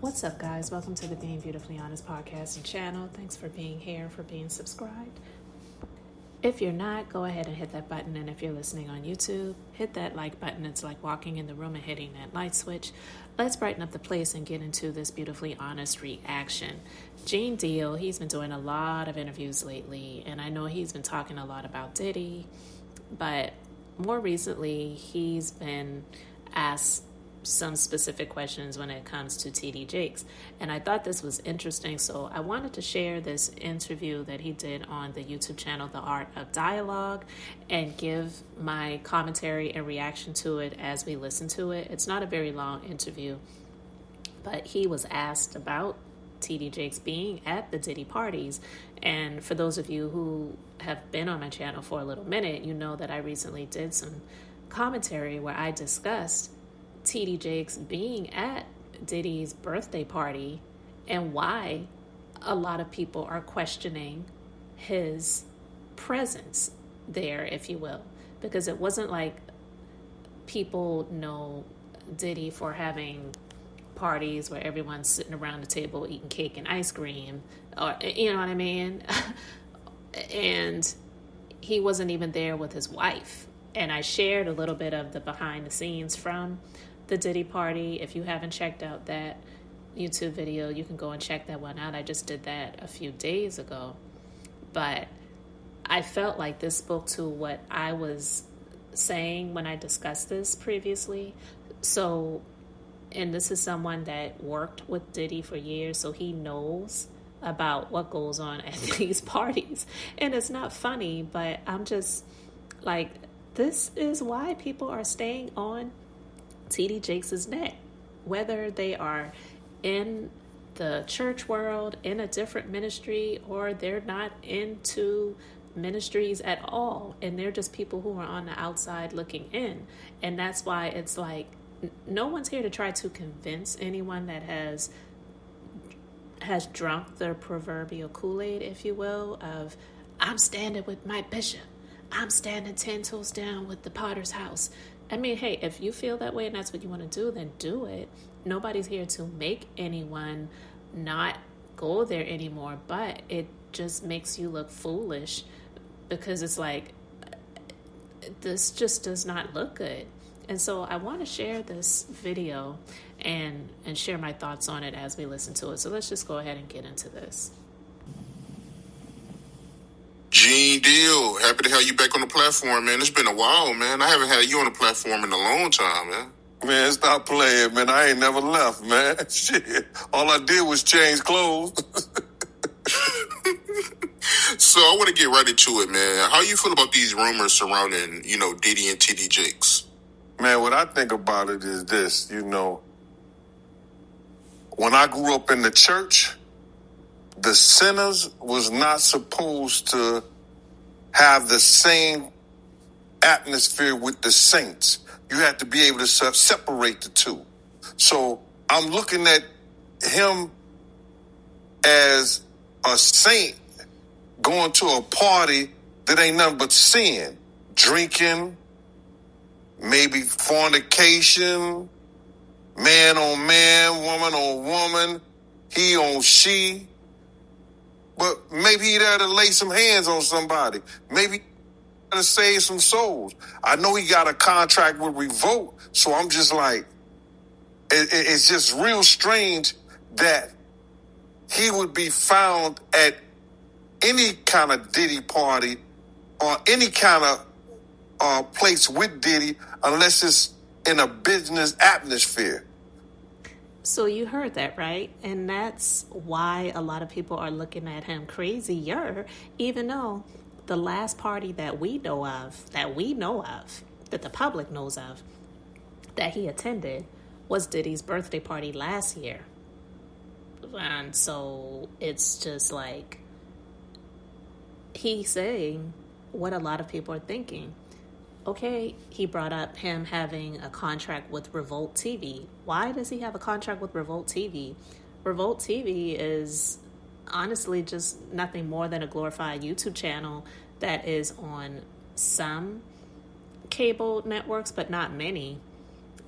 What's up, guys? Welcome to the Being Beautifully Honest podcast and channel. Thanks for being here, for being subscribed. If you're not, go ahead and hit that button. And if you're listening on YouTube, hit that like button. It's like walking in the room and hitting that light switch. Let's brighten up the place and get into this beautifully honest reaction. Gene Deal, he's been doing a lot of interviews lately, and I know he's been talking a lot about Diddy, but more recently, he's been asked some specific questions when it comes to TD Jakes. And I thought this was interesting, so I wanted to share this interview that he did on the YouTube channel, The Art of Dialogue, and give my commentary and reaction to it as we listen to it. It's not a very long interview, but he was asked about TD Jakes being at the Diddy parties. And for those of you who have been on my channel for a little minute, you know that I recently did some commentary where I discussed TD Jakes being at Diddy's birthday party and why a lot of people are questioning his presence there, if you will, because it wasn't like people know Diddy for having parties where everyone's sitting around the table eating cake and ice cream, or you know what I mean? And he wasn't even there with his wife. And I shared a little bit of the behind the scenes from the Diddy party. If you haven't checked out that YouTube video, you can go and check that one out. I just did that a few days ago. But I felt like this spoke to what I was saying when I discussed this previously. So, and this is someone that worked with Diddy for years, so he knows about what goes on at these parties. And it's not funny, but I'm just like, this is why people are staying on TD Jakes' neck, whether they are in the church world, in a different ministry, or they're not into ministries at all, and they're just people who are on the outside looking in. And that's why it's like, no one's here to try to convince anyone that has drunk the proverbial Kool-Aid, if you will, of I'm standing with my bishop, I'm standing 10 toes down with the Potter's house. I mean, hey, if you feel that way and that's what you want to do, then do it. Nobody's here to make anyone not go there anymore, but it just makes you look foolish because it's like, this just does not look good. And so I want to share this video and share my thoughts on it as we listen to it. So let's just go ahead and get into this. Gene Deal, happy to have you back on the platform, man. It's been a while, man. I haven't had you on the platform in a long time, man. Man, stop playing, man. I ain't never left, man. Shit. All I did was change clothes. So I want to get right into it, man. How you feel about these rumors surrounding, Diddy and TD Jakes? Man, what I think about it is this, when I grew up in the church, the sinners was not supposed to have the same atmosphere with the saints. You had to be able to separate the two. So I'm looking at him as a saint going to a party that ain't nothing but sin, drinking, maybe fornication, man on man, woman on woman, he on she. But maybe he there to lay some hands on somebody. Maybe to save some souls. I know he got a contract with Revolt, so I'm just like, it's just real strange that he would be found at any kind of Diddy party or any kind of place with Diddy unless it's in a business atmosphere. So you heard that, right? And that's why a lot of people are looking at him crazier, even though the last party that we know of, that the public knows of, that he attended was Diddy's birthday party last year. And so it's just like, he's saying what a lot of people are thinking. Okay, he brought up him having a contract with Revolt TV. Why does he have a contract with Revolt TV? Revolt TV is honestly just nothing more than a glorified YouTube channel that is on some cable networks, but not many.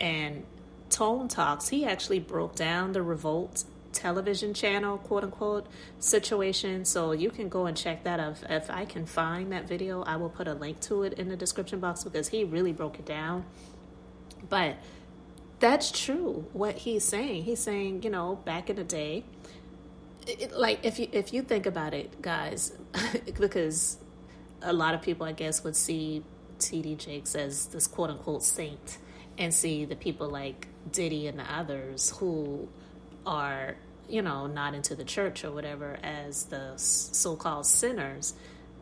And Tone Talks, he actually broke down the Revolt television channel, quote unquote, situation. So you can go and check that out. If I can find that video, I will put a link to it in the description box because he really broke it down. But that's true what he's saying. He's saying, back in the day, like if you think about it, guys, because a lot of people, I guess, would see T.D. Jakes as this quote unquote saint and see the people like Diddy and the others who are, not into the church or whatever as the so-called sinners.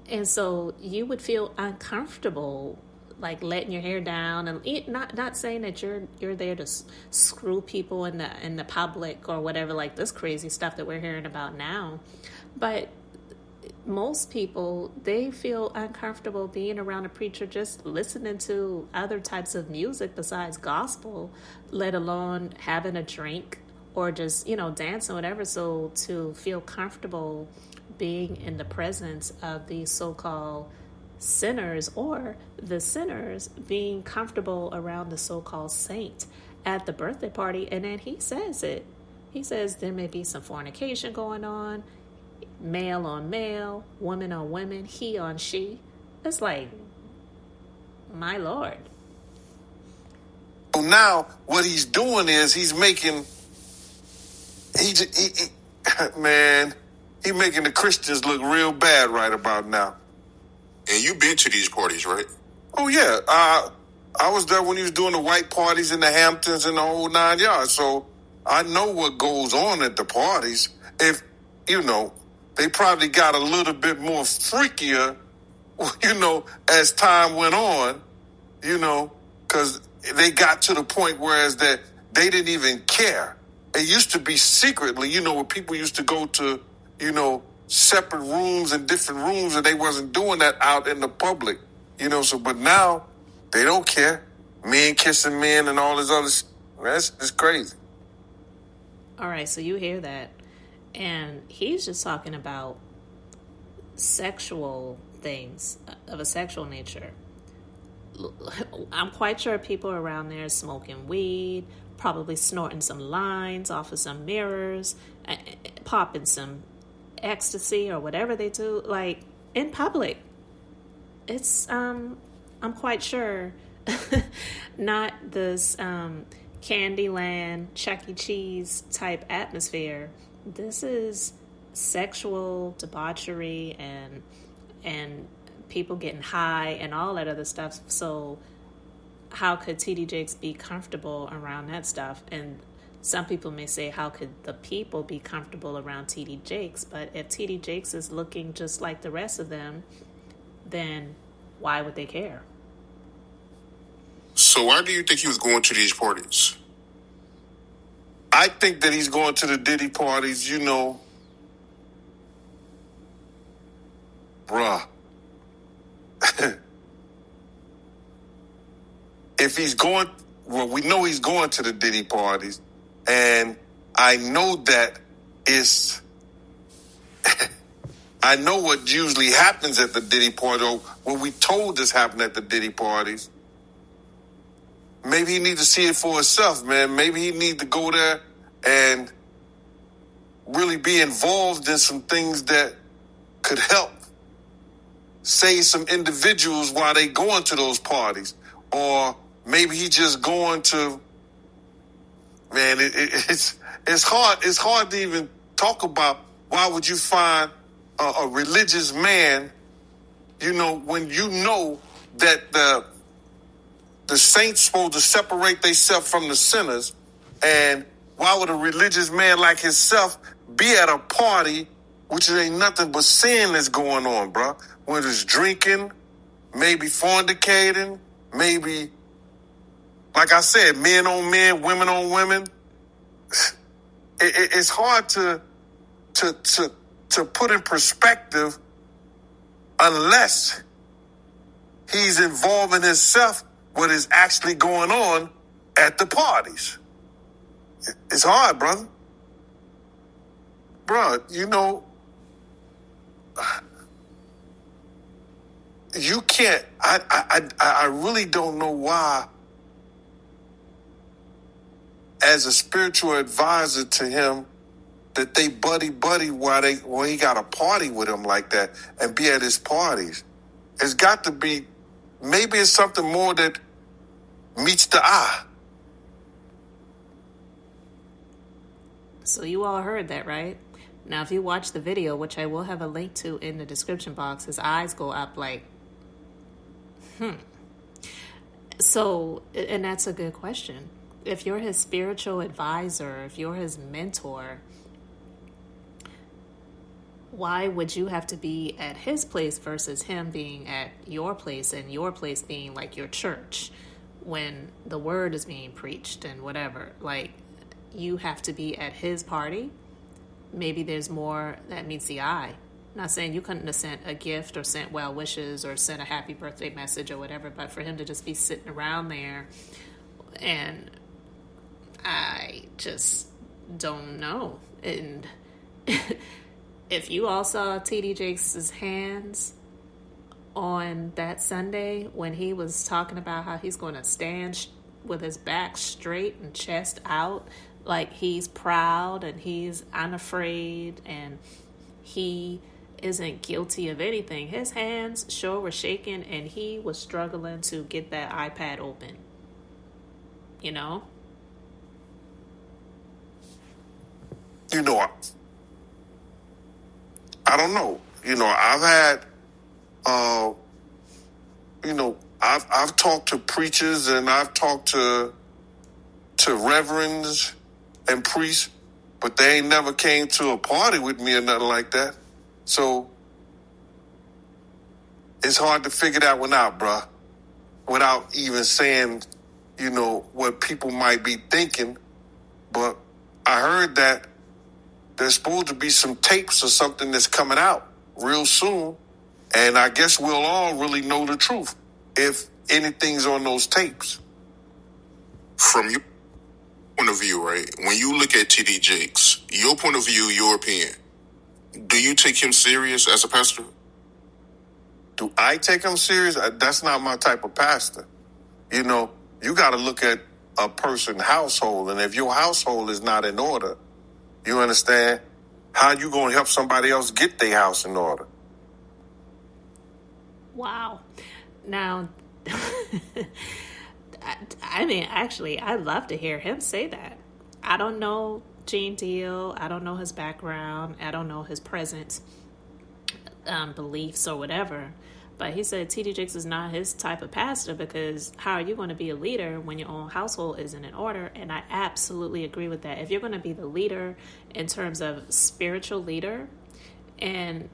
And so you would feel uncomfortable, like letting your hair down, and not saying that you're there to screw people in the public or whatever, like this crazy stuff that we're hearing about now. But most people, they feel uncomfortable being around a preacher, just listening to other types of music besides gospel, let alone having a drink or just, dancing, whatever. So to feel comfortable being in the presence of these so-called sinners, or the sinners being comfortable around the so-called saint at the birthday party. And then he says there may be some fornication going on, male on male, woman on women, he on she. It's like, my Lord. So now what he's doing is he's making the Christians look real bad right about now. And you've been to these parties, right? Oh, yeah. I was there when he was doing the white parties in the Hamptons and the whole 9 yards. So I know what goes on at the parties. If, they probably got a little bit more freakier, as time went on, because they got to the point whereas that they didn't even care. It used to be secretly, where people used to go to, separate rooms and different rooms, and they wasn't doing that out in the public, but now they don't care. Men kissing men and all this other that's just crazy. All right, so you hear that. And he's just talking about sexual things of a sexual nature. I'm quite sure people around there smoking weed, probably snorting some lines off of some mirrors, popping some ecstasy or whatever they do, like in public. It's I'm quite sure not this Candyland, Chuck E. Cheese type atmosphere. This is sexual debauchery and people getting high and all that other stuff. So how could T.D. Jakes be comfortable around that stuff? And some people may say, how could the people be comfortable around T.D. Jakes? But if T.D. Jakes is looking just like the rest of them, then why would they care? So why do you think he was going to these parties? I think that he's going to the Diddy parties, bruh. If he's going, we know he's going to the Diddy parties, and I know that it's, I know what usually happens at the Diddy party, or what we told us happened at the Diddy parties. Maybe he needs to see it for himself, man. Maybe he needs to go there and really be involved in some things that could help save some individuals while they going to those parties. Or maybe he just going to, man, it's hard. It's hard to even talk about. Why would you find a religious man, when you know that the saints supposed to separate themselves from the sinners? And why would a religious man like himself be at a party which ain't nothing but sin that's going on, bro? When it's drinking, maybe fornicating, maybe, like I said, men on men, women on women. It's hard to put in perspective unless he's involving himself what is actually going on at the parties. It's hard, brother. Bro, you can't, I really don't know why as a spiritual advisor to him that they buddy while he got a party with him like that and be at his parties. It's got to be, maybe it's something more that meets the eye. So you all heard that, right? Now, if you watch the video, which I will have a link to in the description box, his eyes go up like, So, and that's a good question. If you're his spiritual advisor, if you're his mentor, why would you have to be at his place versus him being at your place, and your place being like your church when the word is being preached and whatever? Like, you have to be at his party. Maybe there's more that meets the eye. Not saying you couldn't have sent a gift or sent well wishes or sent a happy birthday message or whatever, but for him to just be sitting around there, and I just don't know. And if you all saw T.D. Jakes' hands on that Sunday when he was talking about how he's going to stand with his back straight and chest out, like he's proud and he's unafraid and he isn't guilty of anything. His hands sure were shaking and he was struggling to get that iPad open. You know? You know, I don't know. You know, I've had, I've talked to preachers and I've talked to reverends and priests, but they ain't never came to a party with me or nothing like that. So it's hard to figure that one out, bruh, without even saying, you know, what people might be thinking. But I heard that there's supposed to be some tapes or something that's coming out real soon. And I guess we'll all really know the truth if anything's on those tapes. From your point of view, right? When you look at T.D. Jakes, your point of view, your opinion, do you take him serious as a pastor? Do I take him serious? That's not my type of pastor. You know, you got to look at a person's household. And if your household is not in order, you understand, how you going to help somebody else get their house in order? Wow. Now, I mean, actually, I'd love to hear him say that. I don't know Gene Deal. I don't know his background. I don't know his present beliefs or whatever. But he said T.D. Jakes is not his type of pastor, because how are you going to be a leader when your own household isn't in order? And I absolutely agree with that. If you're going to be the leader in terms of spiritual leader, and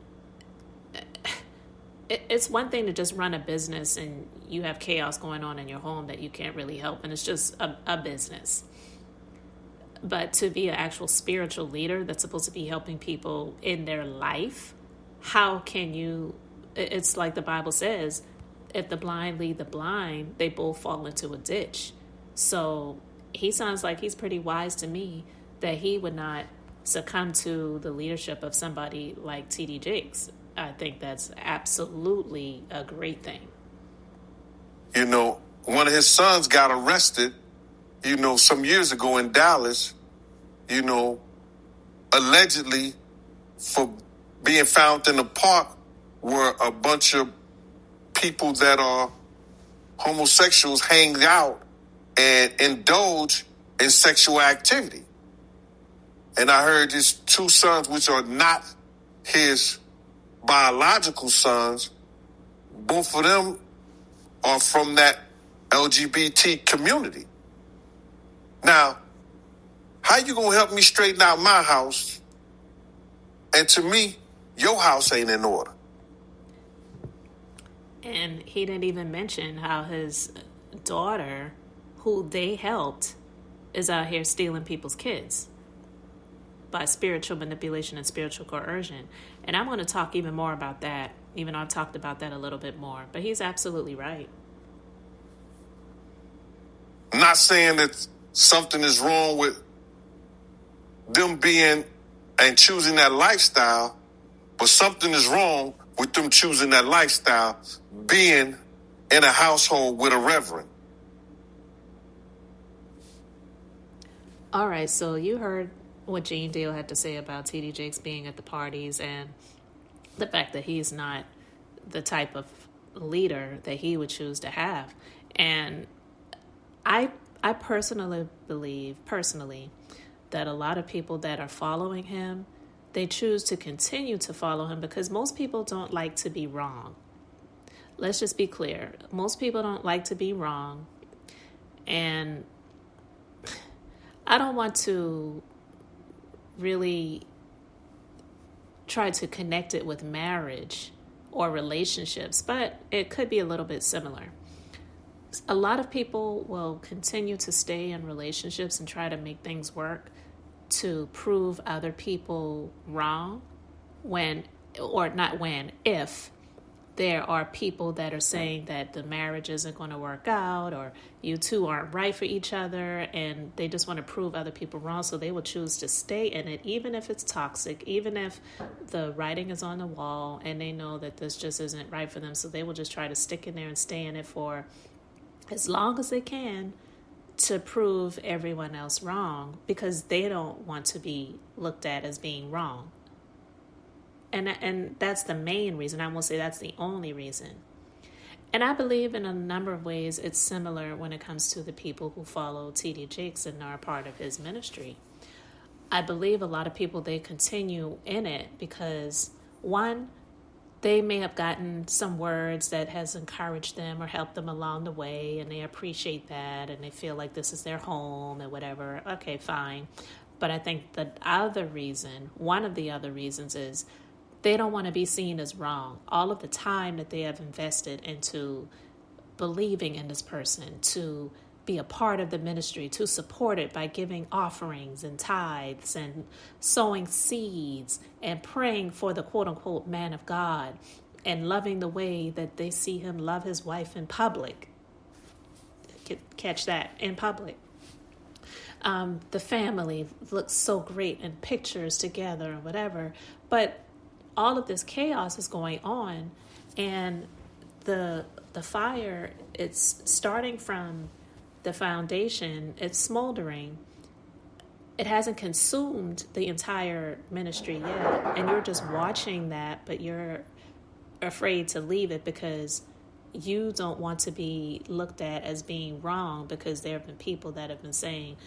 it's one thing to just run a business and you have chaos going on in your home that you can't really help, and it's just a business. But to be an actual spiritual leader that's supposed to be helping people in their life, how can you... It's like the Bible says, if the blind lead the blind, they both fall into a ditch. So he sounds like he's pretty wise to me that he would not succumb to the leadership of somebody like T.D. Jakes. I think that's absolutely a great thing. You know, one of his sons got arrested, you know, some years ago in Dallas, you know, allegedly for being found in a park where a bunch of people that are homosexuals hang out and indulge in sexual activity. And I heard his two sons, which are not his biological sons, both of them are from that LGBT community. Now, how you gonna help me straighten out my house? And to me, your house ain't in order. And he didn't even mention how his daughter, who they helped, is out here stealing people's kids by spiritual manipulation and spiritual coercion. And I want to talk even more about that, even though I've talked about that a little bit more. But he's absolutely right. I'm not saying that something is wrong with them being and choosing that lifestyle, but something is wrong with them choosing that lifestyle, being in a household with a reverend. All right, so you heard what Gene Deal had to say about TD Jakes being at the parties and the fact that he's not the type of leader that he would choose to have. And I personally believe that a lot of people that are following him, they choose to continue to follow him because most people don't like to be wrong. Let's just be clear. Most people don't like to be wrong. And I don't want to really try to connect it with marriage or relationships, but it could be a little bit similar. A lot of people will continue to stay in relationships and try to make things work to prove other people wrong if there are people that are saying that the marriage isn't going to work out or you two aren't right for each other, and they just want to prove other people wrong, so they will choose to stay in it even if it's toxic, even if the writing is on the wall and they know that this just isn't right for them, so they will just try to stick in there and stay in it for as long as they can to prove everyone else wrong because they don't want to be looked at as being wrong. And that's the main reason. I won't say that's the only reason. And I believe in a number of ways it's similar when it comes to the people who follow T.D. Jakes and are part of his ministry. I believe a lot of people, they continue in it because, one, they may have gotten some words that has encouraged them or helped them along the way, and they appreciate that, and they feel like this is their home and whatever. Okay, fine. But I think one of the other reasons is they don't want to be seen as wrong. All of the time that they have invested into believing in this person, to be a part of the ministry, to support it by giving offerings and tithes and sowing seeds and praying for the quote-unquote man of God and loving the way that they see him love his wife in public. Catch that, in public. The family looks so great in pictures together or whatever, but all of this chaos is going on, and the fire, it's starting from the foundation, it's smoldering. It hasn't consumed the entire ministry yet, and you're just watching that, but you're afraid to leave it because you don't want to be looked at as being wrong, because there have been people that have been saying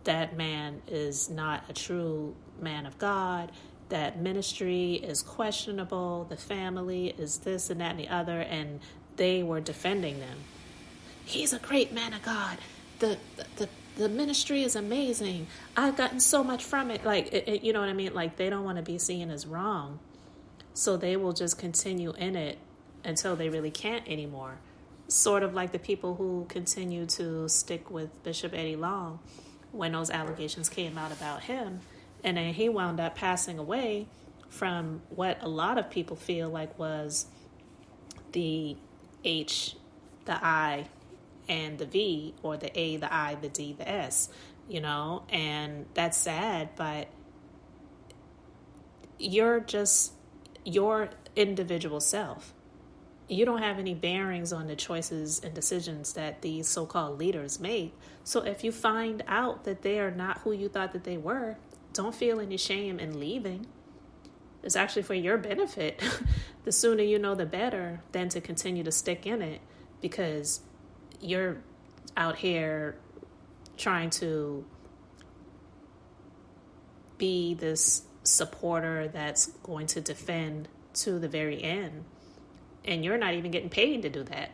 that man is not a true man of God, that ministry is questionable, the family is this and that and the other, and they were defending them. He's a great man of God. The ministry is amazing. I've gotten so much from it. Like, you know what I mean? Like, they don't want to be seen as wrong. So they will just continue in it until they really can't anymore. Sort of like the people who continue to stick with Bishop Eddie Long when those allegations came out about him. And then he wound up passing away from what a lot of people feel like was the H, the I, and the V, or the A, the I, the D, the S, you know, and that's sad, but you're just your individual self. You don't have any bearings on the choices and decisions that these so-called leaders make. So if you find out that they are not who you thought that they were, don't feel any shame in leaving. It's actually for your benefit. The sooner you know, the better, than to continue to stick in it, because you're out here trying to be this supporter that's going to defend to the very end. And you're not even getting paid to do that.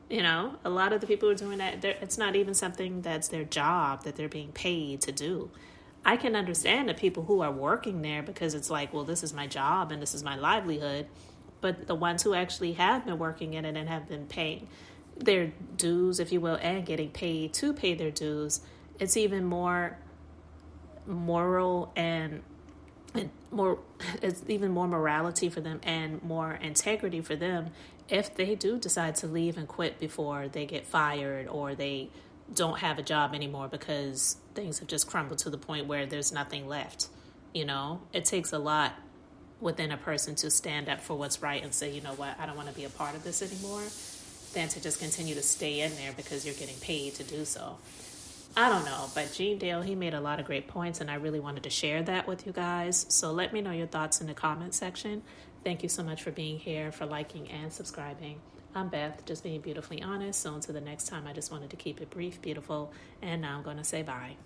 You know, a lot of the people who are doing that, it's not even something that's their job that they're being paid to do. I can understand the people who are working there because it's like, well, this is my job and this is my livelihood. But the ones who actually have been working in it and have been paying their dues, if you will, and getting paid to pay their dues, it's even more moral and more, it's even more morality for them and more integrity for them if they do decide to leave and quit before they get fired or they don't have a job anymore because things have just crumbled to the point where there's nothing left. You know, it takes a lot within a person to stand up for what's right and say, you know what, I don't want to be a part of this anymore, than to just continue to stay in there because you're getting paid to do so. I don't know, but Gene Dale, he made a lot of great points, and I really wanted to share that with you guys. So let me know your thoughts in the comment section. Thank you so much for being here, for liking and subscribing. I'm Beth, just being beautifully honest. So until the next time, I just wanted to keep it brief, beautiful, and now I'm going to say bye.